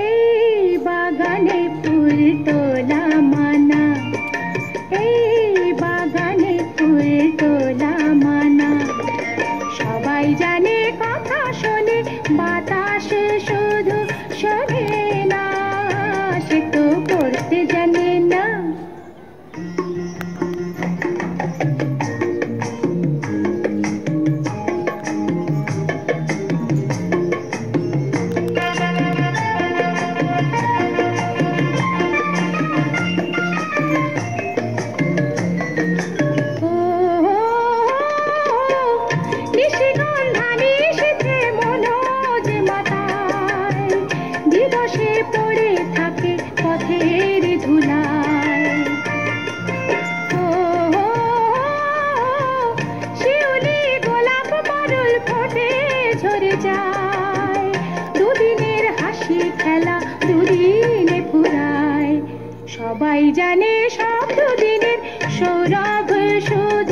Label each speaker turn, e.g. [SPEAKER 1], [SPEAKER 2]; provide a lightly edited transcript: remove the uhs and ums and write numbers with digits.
[SPEAKER 1] এই বাগানে ফুল তোলা মানা, এই বাগানে ফুল তোলা মানা। সবাই জানে কথা শোনে, বাতাস শুধু শোনে না, সে তো করতে জানে না। দিবসে পড়ে থাকে পথের ধুলায়, শিউলি গোলাপ পারুল ফোটে ঝরে যায়। দুদিনের হাসি খেলা দুদিনে ফুরায়, সবাই জানে সব দুদিনের সৌরভ শুধু